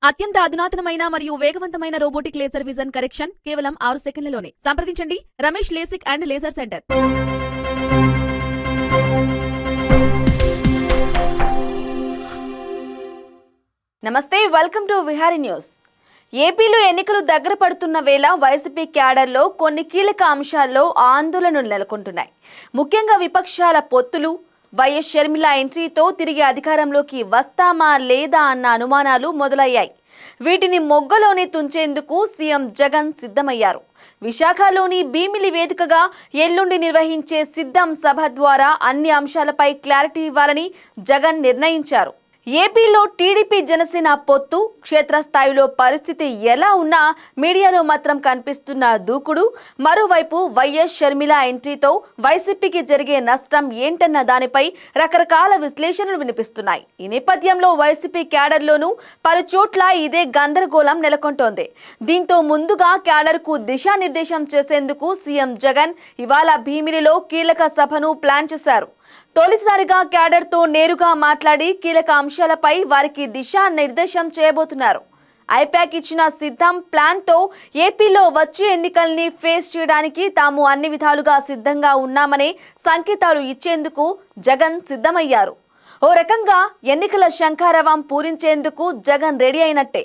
అత్యంత అధునాతనమైన మరియు వేగవంతమైన రోబోటిక్ లేజర్ విజన్ కరెక్షన్ కేవలం 6 సెకండ్లలోనే. సంప్రదించండి Ramesh LASIK and laser centre. నమస్తే, వెల్కమ్ టు విహారీ న్యూస్. ఏపీలో ఎన్నికలు దగ్గర పడుతున్న వేళ వైసీపీ క్యాడర్లో కొన్ని కీలక అంశాల్లో ఆందోళనలు నెలకొంటున్నాయి. ముఖ్యంగా విపక్షాల పొత్తులు, వైఎస్ షర్మిల ఎంట్రీతో తిరిగి అధికారంలోకి వస్తామా లేదా అన్న అనుమానాలు మొదలయ్యాయి. వీటిని మొగ్గలోనే తుంచేందుకు సీఎం జగన్ సిద్ధమయ్యారు. విశాఖలోని భీమిలి వేదికగా ఎల్లుండి నిర్వహించే సిద్ధం సభ ద్వారా అన్ని అంశాలపై క్లారిటీ ఇవ్వాలని జగన్ నిర్ణయించారు. ఏపీలో టీడీపీ జనసేన పొత్తు, క్షేత్రస్థాయిలో పరిస్థితి ఎలా ఉన్నా మీడియాలో మాత్రం కనిపిస్తున్న దూకుడు, మరోవైపు వైఎస్ షర్మిల ఎంట్రీతో వైసీపీకి జరిగే నష్టం ఏంటన్న దానిపై రకరకాల విశ్లేషణలు వినిపిస్తున్నాయి. ఈ నేపథ్యంలో వైసీపీ క్యాడర్లోనూ పలు చోట్ల ఇదే గందరగోళం నెలకొంటోంది. దీంతో ముందుగా క్యాడర్కు దిశానిర్దేశం చేసేందుకు సీఎం జగన్ ఇవాళ భీమిలిలో కీలక సభను ప్లాన్ చేశారు. తొలిసారిగా క్యాడర్తో నేరుగా మాట్లాడి కీలక అంశాలపై వారికి దిశానిర్దేశం చేయబోతున్నారు. ఐపాక్ ఇచ్చిన సిద్ధం ప్లాన్తో ఏపీలో వచ్చే ఎన్నికల్ని ఫేస్ చేయడానికి తాము అన్ని విధాలుగా సిద్ధంగా ఉన్నామనే సంకేతాలు ఇచ్చేందుకు జగన్ సిద్ధమయ్యారు. ఓ రకంగా ఎన్నికల శంఖారావం పూరించేందుకు జగన్ రెడీ అయినట్టే.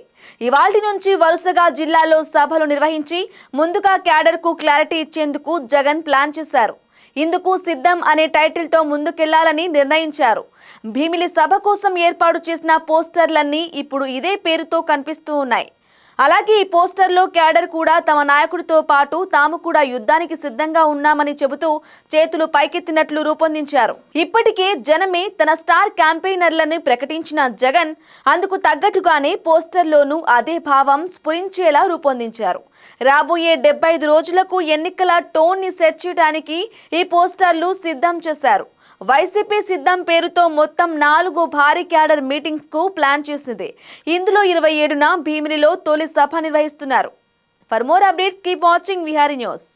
ఇవాల్టి నుంచి వరుసగా జిల్లాల్లో సభలు నిర్వహించి ముందుగా క్యాడర్కు క్లారిటీ ఇచ్చేందుకు జగన్ ప్లాన్ చేశారు. ఇందుకు సిద్ధం అనే టైటిల్తో ముందుకెళ్లాలని నిర్ణయించారు. భీమిలి సభ కోసం ఏర్పాటు చేసిన పోస్టర్లన్నీ ఇప్పుడు ఇదే పేరుతో కనిపిస్తూ ఉన్నాయి. అలాగే ఈ పోస్టర్లో క్యాడర్ కూడా తమ నాయకుడితో పాటు తాము కూడా యుద్ధానికి సిద్ధంగా ఉన్నామని చెబుతూ చేతులు పైకెత్తినట్లు రూపొందించారు. ఇప్పటికే జనమే తన స్టార్ క్యాంపెయినర్లని ప్రకటించిన జగన్ అందుకు తగ్గట్టుగానే పోస్టర్లోనూ అదే భావం స్ఫురించేలా రూపొందించారు. రాబోయే 75 రోజులకు ఎన్నికల టోన్ ని సెట్ చేయడానికి ఈ పోస్టర్లు సిద్ధం చేశారు. వైసీపీ సిద్ధం పేరుతో మొత్తం 4 భారీ క్యాడర్ మీటింగ్స్ కు ప్లాన్ చేసింది. ఇందులో 27న భీమిలిలో తొలి సభ నిర్వహిస్తున్నారు. For more updates keep watching Vihari news.